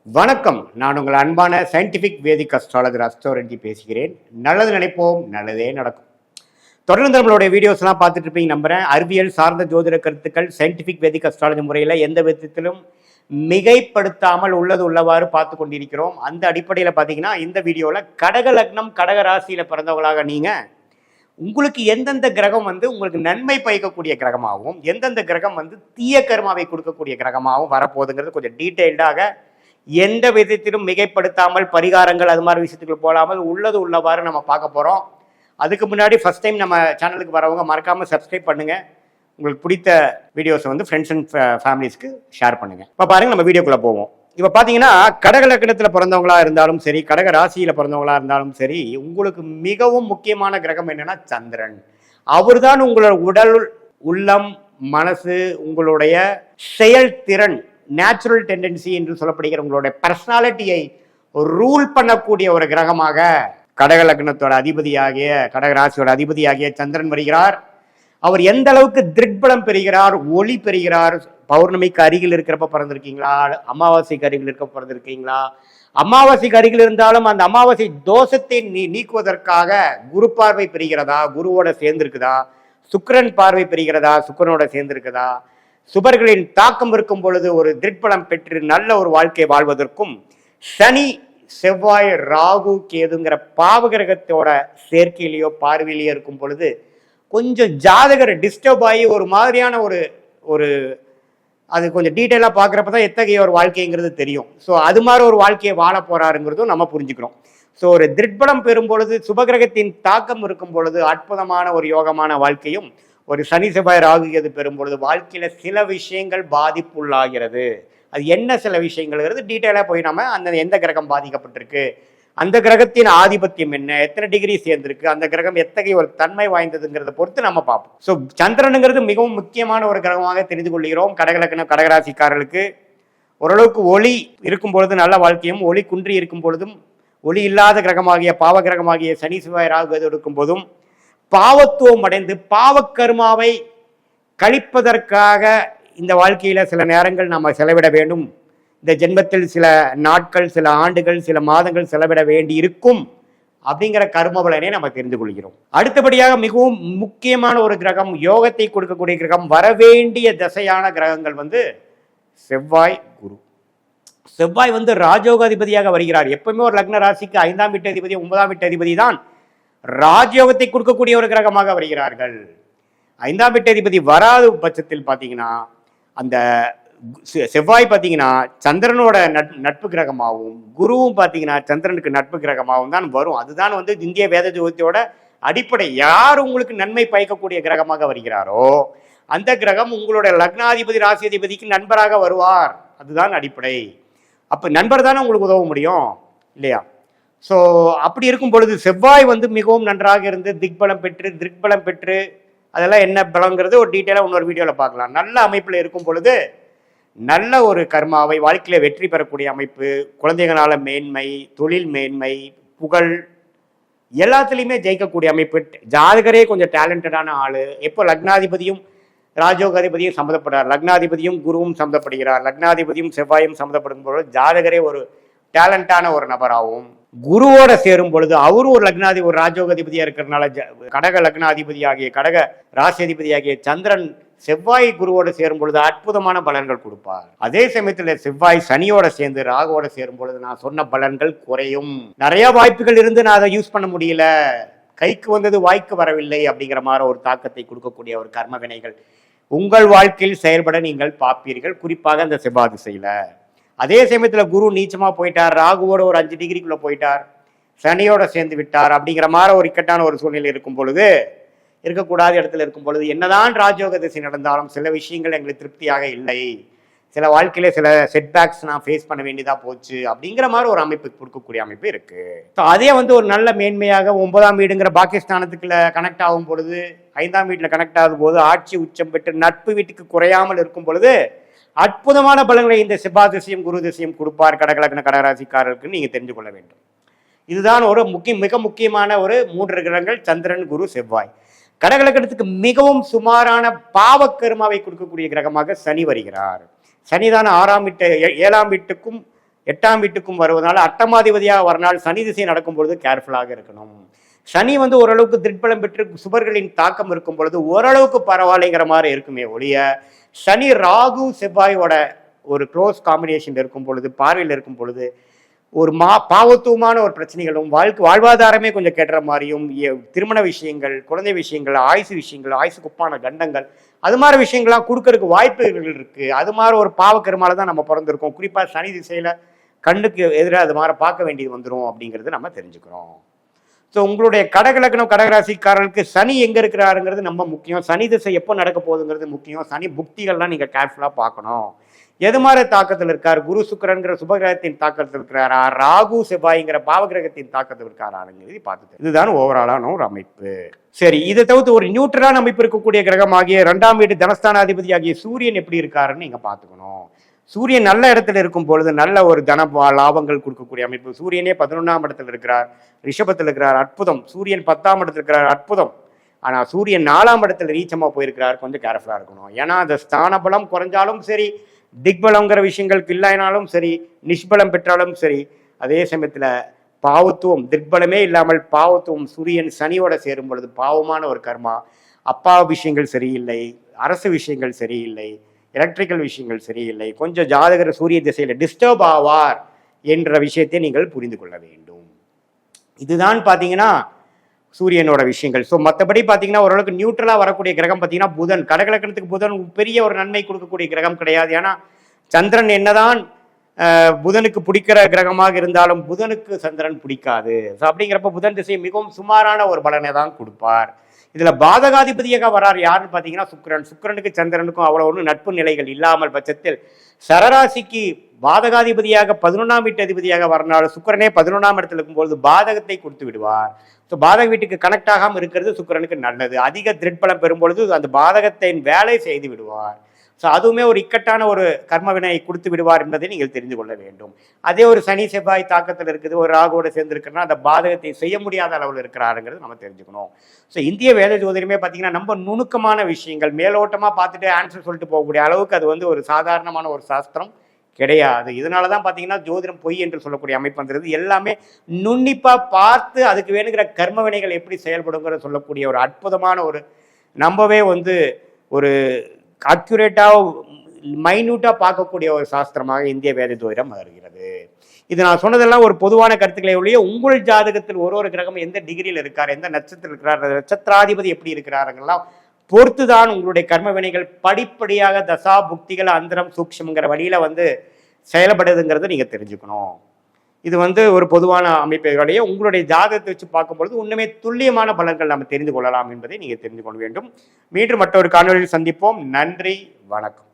வணக்கம். நான் உங்கள் அன்பான சயின்டிஃபிக் வேதிக் அஸ்ட்ராலஜர் அஸ்ட்ரோரெட்டி பேசுகிறேன். நல்லது நினைப்போம், நல்லதே நடக்கும். தொடர்ந்து நம்மளுடைய வீடியோஸ்லாம் பார்த்துட்டு இருப்பீங்க நம்புறேன். அறிவியல் சார்ந்த ஜோதிட கருத்துக்கள் சயின்டிஃபிக் வேதிக் அஸ்ட்ராலஜி முறையில் எந்த விதத்திலும் மிகைப்படுத்தாமல் உள்ளது உள்ளவாறு பார்த்து கொண்டிருக்கிறோம். அந்த அடிப்படையில் பார்த்தீங்கன்னா இந்த வீடியோவில் கடக லக்னம் கடக ராசியில் பிறந்தவங்களாக நீங்கள் உங்களுக்கு எந்தெந்த கிரகம் உங்களுக்கு நன்மை பயக்கக்கூடிய கிரகமாகவும் எந்தெந்த கிரகம் தீய கர்மாவை கொடுக்கக்கூடிய கிரகமாகவும் வரப்போகுதுங்கிறது கொஞ்சம் டீட்டெயில்டாக எந்த விதத்திலும் மிகைப்படுத்தாமல் பரிகாரங்கள் அது மாதிரி விஷயத்துக்கு போகாமல் உள்ளது உள்ளவாறு நம்ம பார்க்க போகிறோம். அதுக்கு முன்னாடி ஃபஸ்ட் டைம் நம்ம சேனலுக்கு வரவங்க மறக்காமல் சப்ஸ்கிரைப் பண்ணுங்கள். உங்களுக்கு பிடித்த வீடியோஸை ஃப்ரெண்ட்ஸ் அண்ட் ஃபேமிலிஸ்க்கு ஷேர் பண்ணுங்கள். இப்போ பாருங்கள், நம்ம வீடியோக்குள்ளே போவோம். இப்போ பார்த்தீங்கன்னா கடக லக்னத்தில் பிறந்தவங்களா இருந்தாலும் சரி, கடக ராசியில் பிறந்தவங்களா இருந்தாலும் சரி, உங்களுக்கு மிகவும் முக்கியமான கிரகம் என்னென்னா சந்திரன். அவர் தான் உங்களோட உடல், உள்ளம், மனசு, உங்களுடைய செயல்திறன், நேச்சுரல் டெண்டன்சி என்று சொல்லப்படுகிற உங்களுடைய பர்சனாலிட்டியை ரூல் பண்ணக்கூடிய ஒரு கிரகமாக கடக லக்னத்தோட அதிபதியாகிய கடக ராசியோட அதிபதியாகிய சந்திரன் வருகிறார். அவர் எந்த அளவுக்கு திருட்பலம் பெறுகிறார், ஒளி பெறுகிறார். பௌர்ணமிக்கு அருகில் இருக்கிறப்ப பிறந்திருக்கீங்களா, அமாவாசைக்கு அருகில் இருக்க பிறந்திருக்கீங்களா, அமாவாசைக்கு அருகில் இருந்தாலும் அந்த அமாவாசை தோஷத்தை நீக்குவதற்காக குரு பார்வை பெறுகிறதா, குருவோட சேர்ந்திருக்குதா, சுக்கிரன் பார்வை பெறுகிறதா, சுக்கிரனோட சேர்ந்திருக்குதா, சுபர்களின் தாக்கம் இருக்கும் பொழுது ஒரு திருட்பலம் பெற்று நல்ல ஒரு வாழ்க்கை வாழ்வதற்கும் சனி, செவ்வாய், ராகு, கேதுங்கிற பாவகிரகத்தோட சேர்க்கையிலேயோ பார்வையிலேயோ இருக்கும் பொழுது கொஞ்சம் ஜாதகரை டிஸ்டர்ப் ஆகி ஒரு மாதிரியான ஒரு அது கொஞ்சம் டீட்டெயிலாக பார்க்குறப்ப தான் எத்தகைய ஒரு வாழ்க்கைங்கிறது தெரியும். ஸோ அது மாதிரி ஒரு வாழ்க்கையை வாழ போறாருங்கிறதும் நம்ம புரிஞ்சுக்கிறோம். ஸோ ஒரு திருட்பலம் பெறும் பொழுது, சுபகிரகத்தின் தாக்கம் இருக்கும் பொழுது அற்புதமான ஒரு யோகமான வாழ்க்கையும், ஒரு சனி செவ்வாய் ராகு கேது பெறும் பொழுது வாழ்க்கையில சில விஷயங்கள் பாதிப்புள்ளாகிறது. அது என்ன சில விஷயங்கள்ங்கிறது டீட்டெயிலாக போய் நம்ம அந்த எந்த கிரகம் பாதிக்கப்பட்டிருக்கு, அந்த கிரகத்தின் ஆதிபத்தியம் என்ன, எத்தனை டிகிரி சேர்ந்திருக்கு, அந்த கிரகம் எத்தகைய ஒரு தன்மை வாய்ந்ததுங்கிறத பொறுத்து நம்ம பார்ப்போம். ஸோ சந்திரனுங்கிறது மிகவும் முக்கியமான ஒரு கிரகமாக தெரிந்து கொள்கிறோம். கடகலக்கணம் கடகராசிக்காரர்களுக்கு ஓரளவுக்கு ஒளி இருக்கும் பொழுது நல்ல வாழ்க்கையும், ஒளி குன்றி இருக்கும் பொழுதும், ஒளி இல்லாத கிரகமாகிய பாவ கிரகமாகிய சனி செவ்வாய் ராகு கேது இருக்கும் போதும் பாவத்துவம் அடைந்து பாவக்கர்மாவை கழிப்பதற்காக இந்த வாழ்க்கையில சில நேரங்கள் நம்ம செலவிட வேண்டும். இந்த ஜென்மத்தில் சில நாட்கள், சில ஆண்டுகள், சில மாதங்கள் செலவிட வேண்டி இருக்கும் அப்படிங்கிற கர்ம பலனை நம்ம தெரிந்து கொள்கிறோம். அடுத்தபடியாக மிகவும் முக்கியமான ஒரு கிரகம், யோகத்தை கொடுக்கக்கூடிய கிரகம், வரவேண்டிய தசையான கிரகங்கள் செவ்வாய், குரு. செவ்வாய் ராஜயோகாதிபதியாக வருகிறார். எப்பவுமே ஒரு லக்ன ராசிக்கு 5ஆம் வீட்டு அதிபதி 9ஆம் வீட்டு அதிபதி தான் ராஜயோகத்தை கொடுக்கக்கூடிய ஒரு கிரகமாக வருகிறார்கள். 5ஆம் வீட்டு அதிபதி வராத பட்சத்தில் பார்த்தீங்கன்னா அந்த செவ்வாய் பார்த்தீங்கன்னா சந்திரனோட நட்பு கிரகமாகவும், குருவும் பார்த்தீங்கன்னா சந்திரனுக்கு நட்பு கிரகமாகவும் தான் வரும். அதுதான் இந்திய வேத ஜோதியோட அடிப்படை. யார் உங்களுக்கு நன்மை பயக்கக்கூடிய கிரகமாக வருகிறாரோ அந்த கிரகம் உங்களுடைய லக்னாதிபதி ராசி அதிபதிக்கு நண்பராக வருவார். அதுதான் அடிப்படை. அப்போ நண்பர் தானே உங்களுக்கு உதவ முடியும் இல்லையா? ஸோ அப்படி இருக்கும் பொழுது செவ்வாய் மிகவும் நன்றாக இருந்து திக்பலம் பெற்று அதெல்லாம் என்ன பலங்கிறது ஒரு டீட்டெயிலாக இன்னொரு வீடியோவில் பார்க்கலாம். நல்ல அமைப்பில் இருக்கும் பொழுது நல்ல ஒரு கர்மாவை வாழ்க்கையில் வெற்றி பெறக்கூடிய அமைப்பு, குழந்தைகளால் மேன்மை, தொழில் மேன்மை, புகழ் எல்லாத்துலேயுமே ஜெயிக்கக்கூடிய அமைப்பு. ஜாதகரே கொஞ்சம் டேலண்டடான ஆள். எப்போ லக்னாதிபதியும் ராஜயோகாதிபதியும் சம்மந்தப்படுறார், லக்னாதிபதியும் குருவும் சம்மந்தப்படுகிறார், லக்னாதிபதியும் செவ்வாயும் சம்மந்தப்படும் பொழுது ஜாதகரே ஒரு டேலண்டான ஒரு நபராகவும், குருவோட சேரும் பொழுது அவரும் ஒரு லக்னாதிபதி, ஒரு ராஜயோகாதிபதியா இருக்கிறதுனால கடக லக்னாதிபதியாகிய கடக ராசி அதிபதியாகிய சந்திரன் செவ்வாய் குருவோட சேரும் பொழுது அற்புதமான பலன்கள் கொடுப்பார். அதே சமயத்தில் செவ்வாய் சனியோட சேர்ந்து ராகுவோட சேரும் பொழுது நான் சொன்ன பலன்கள் குறையும். நிறைய வாய்ப்புகள் இருந்து நான் அதை யூஸ் பண்ண முடியல, கைக்கு வந்தது வாய்க்கு வரவில்லை அப்படிங்கிற மாதிரி ஒரு தாக்கத்தை கொடுக்கக்கூடிய ஒரு கர்ம வினைகள் உங்கள் வாழ்க்கையில் செயல்பட நீங்கள் பார்ப்பீர்கள், குறிப்பாக அந்த செவ்வாய் திசையில. அதே சமயத்தில் குரு நீச்சமா போயிட்டார், ராகுவோட ஒரு 5 டிகிரிக்குள்ள போயிட்டார், சனியோட சேர்ந்து விட்டார் அப்படிங்கிற மாதிரி ஒரு இக்கட்டான ஒரு சூழ்நிலை இருக்கும் பொழுது, இருக்கக்கூடாத இடத்துல இருக்கும் பொழுது, என்னதான் ராஜயோக திசை நடந்தாலும் சில விஷயங்கள் எங்களுக்கு திருப்தியாக இல்லை, சில வாழ்க்கையில சில செட்பேக்ஸ் நான் ஃபேஸ் பண்ண வேண்டியதா போச்சு அப்படிங்கிற மாதிரி ஒரு அமைப்பு கொடுக்கக்கூடிய அமைப்பு இருக்கு. ஸோ அதே ஒரு நல்ல மேன்மையாக 9ஆம் வீடுங்கிற பாகிஸ்தானத்துக்குள்ள கனெக்ட் ஆகும் பொழுது, 5ஆம் வீட்டில் கனெக்ட் ஆகும் போது ஆட்சி உச்சம் பெற்று நட்பு வீட்டுக்கு குறையாமல் இருக்கும் பொழுது அற்புதமான பலன்களை இந்த செவ்வாய் திசையும் குரு திசையும் கொடுப்பார் கடகலக்ன கடகராசிக்காரருக்கு நீங்க தெரிந்து கொள்ள வேண்டும். இதுதான் ஒரு மிக முக்கியமான ஒரு 3 கிரகங்கள், சந்திரன், குரு, செவ்வாய். கடகலக்கணத்துக்கு மிகவும் சுமாரான பாவக்கர்மாவை கொடுக்கக்கூடிய கிரகமாக சனி வருகிறார். சனிதான் 6ஆம் வீட்டு 7ஆம் வீட்டுக்கும் 8ஆம் வீட்டுக்கும் வருவதனால அட்டமாதிபதியாக வரனால் சனி திசை நடக்கும் பொழுது கேர்ஃபுல்லாக இருக்கணும். சனி வந்து ஓரளவுக்கு திட்பலம் பெற்று சுபர்களின் தாக்கம் இருக்கும் பொழுது ஓரளவுக்கு பரவாயில்லைங்கிற மாதிரி இருக்குமே ஒழிய, சனி ராகு செவ்வாயோட ஒரு க்ளோஸ் காம்பினேஷன் இருக்கும் பொழுது, பார்வையில் இருக்கும் பொழுது ஒரு பாவத்துவமான ஒரு பிரச்சனைகளும் வாழ்வாதாரமே கொஞ்சம் கெட்டுற மாதிரியும், திருமண விஷயங்கள், குழந்தை விஷயங்கள், ஆயுசுக்கு ஒப்பான கண்டங்கள், அது மாதிரி விஷயங்கள்லாம் கொடுக்கறதுக்கு வாய்ப்புகள் இருக்கு. அது மாதிரி ஒரு பாவக்கருமால தான் நம்ம பிறந்திருக்கோம். குறிப்பா சனி திசையில கண்ணுக்கு எதிராக அது மாதிரி பார்க்க வேண்டியது வந்துடும் அப்படிங்கிறது நம்ம தெரிஞ்சுக்கிறோம். ஸோ உங்களுடைய கடகலக்கணம் கடகராசிக்காரர்களுக்கு சனி எங்க இருக்கிறாருங்கிறது நம்ம முக்கியம். சனி திசை எப்போ நடக்க போகுதுங்கிறது முக்கியம். சனி புக்திகள்லாம் நீங்க கேர்ஃபுல்லா பார்க்கணும். எது மாதிரி தாக்கத்தில் இருக்கார்? குரு சுக்கிரன்கிற சுபகிரகத்தின் தாக்கத்தில் இருக்கிறாரா, ராகு செவ்வாய்ங்கிற பாவகிரகத்தின் தாக்கத்தில் இருக்காராங்கிறது பார்த்துட்டு, இதுதான் ஓவராலான ஒரு அமைப்பு. சரி, இதை தவிர்த்து ஒரு நியூட்ரலான அமைப்பு இருக்கக்கூடிய கிரகம் ஆகிய 2ஆம் வீட்டு தனஸ்தானாதிபதி ஆகிய சூரியன் எப்படி இருக்காருன்னு நீங்க பார்த்துக்கணும். சூரியன் நல்ல இடத்துல இருக்கும் பொழுது நல்ல ஒரு தன லாபங்கள் கொடுக்கக்கூடிய அமைப்பு. சூரியனே 11ஆம் இடத்துல இருக்கிறார், ரிஷபத்தில் இருக்கிறார், அற்புதம். சூரியன் 10ஆம் இடத்துல இருக்கிறார், அற்புதம். ஆனா சூரியன் 4ஆம் இடத்துல ரீச்சமா போயிருக்கிறார், கொஞ்சம் கேர்ஃபுல்லா இருக்கணும். ஏன்னா அந்த ஸ்தான பலம் குறைஞ்சாலும் சரி, திக்பலங்கிற விஷயங்களுக்கு இல்லைனாலும் சரி, நிஷ்பலம் பெற்றாலும் சரி, அதே சமயத்துல பாவத்துவம் திக்பலமே இல்லாமல் பாவத்துவம் சூரியன் சனியோட சேரும் பொழுது பாவமான ஒரு கர்மா. அப்பா விஷயங்கள் சரியில்லை, அரசு விஷயங்கள் சரியில்லை, எலக்ட்ரிக்கல் விஷயங்கள் சரியில்லை, கொஞ்சம் ஜாதகர் சூரிய திசையில டிஸ்டர்ப் ஆவார் என்ற விஷயத்தை நீங்கள் புரிந்து கொள்ள வேண்டும். இதுதான் பார்த்தீங்கன்னா சூரியனோட விஷயங்கள். ஸோ மற்றபடி பார்த்தீங்கன்னா ஓரளவுக்கு நியூட்ரலாக வரக்கூடிய கிரகம் பார்த்தீங்கன்னா புதன். கடகலக்கணத்துக்கு புதன் பெரிய ஒரு நன்மை கொடுக்கக்கூடிய கிரகம் கிடையாது. ஏன்னா சந்திரன் என்னதான் புதனுக்கு பிடிக்கிற கிரகமாக இருந்தாலும் புதனுக்கு சந்திரன் பிடிக்காது. ஸோ அப்படிங்கிறப்ப புதன் திசை மிகவும் சுமாரான ஒரு பலனை தான் கொடுப்பார். இதுல பாதகாதிபதியாக வரார் யாருன்னு பார்த்தீங்கன்னா சுக்கிரன். சுக்கிரனுக்கு சந்திரனுக்கும் அவ்வளோ ஒன்றும் நட்பு நிலைகள் இல்லாமல் பட்சத்தில் சரராசிக்கு பாதகாதிபதியாக 11ஆம் வீட்டு அதிபதியாக வரனாலும் சுக்கிரனே 11ஆம் இடத்துல இருக்கும்போது பாதகத்தை கொடுத்து விடுவார். ஸோ பாதக வீட்டுக்கு கனெக்ட் ஆகாமல் இருக்கிறது சுக்கிரனுக்கு நல்லது. அதிக திட்பலம் பெறும்பொழுது அந்த பாதகத்தின் வேலை செய்து விடுவார். ஸோ அதுவுமே ஒரு இக்கட்டான ஒரு கர்ம வினையை கொடுத்து விடுவார் என்பதை நீங்கள் தெரிந்து கொள்ள வேண்டும். அதே ஒரு சனி செவ்வாய் தாக்கத்தில் இருக்குது, ஒரு ராகுவோட சேர்ந்து இருக்கிறனா அந்த பாதகத்தை செய்ய முடியாத அளவில் இருக்கிறாருங்கிறது நம்ம தெரிஞ்சுக்கணும். ஸோ இந்திய வேத ஜோதிடமே பார்த்தீங்கன்னா நம்ம நுணுக்கமான விஷயங்கள் மேலோட்டமாக பார்த்துட்டு ஆன்சர் சொல்லிட்டு போகக்கூடிய அளவுக்கு அது வந்து ஒரு சாதாரணமான ஒரு சாஸ்திரம் கிடையாது. இதனால தான் பார்த்தீங்கன்னா ஜோதிடம் பொய் என்று சொல்லக்கூடிய அமைப்பு வந்துருது. எல்லாமே நுண்ணிப்பாக பார்த்து அதுக்கு வேணுங்கிற கர்ம வினைகள் எப்படி செயல்படுங்கிற சொல்லக்கூடிய ஒரு அற்புதமான ஒரு நம்பவே வந்து ஒரு அக்யூரேட்டாக மைன்யூட்டாக பார்க்கக்கூடிய ஒரு சாஸ்திரமாக இந்திய வேத ஜோதிடம் வருகிறது. இது நான் சொன்னதெல்லாம் ஒரு பொதுவான கருத்துக்களை ஒழிய உங்கள் ஜாதகத்தில் ஒரு கிரகம் எந்த டிகிரியில் இருக்கார், எந்த நட்சத்திரம் இருக்கிறார், நட்சத்திராதிபதி எப்படி இருக்கிறாருங்கெல்லாம் பொறுத்துதான் உங்களுடைய கர்ம வினைகள் படிப்படியாக தசா புக்திகள் அந்தரம் சூக்ஷம்ங்கிற வழியில வந்து செயல்படுதுங்கிறத நீங்க தெரிஞ்சுக்கணும். இது வந்து ஒரு பொதுவான அமைப்புகளையே உங்களுடைய ஜாதகத்தை வச்சு பார்க்கும்பொழுது உண்மையே துல்லியமான பலன்கள் நம்ம தெரிந்து கொள்ளலாம் என்பதை நீங்க தெரிந்து கொள்ள வேண்டும். மீண்டும் மற்றொரு காணொலியில் சந்திப்போம். நன்றி, வணக்கம்.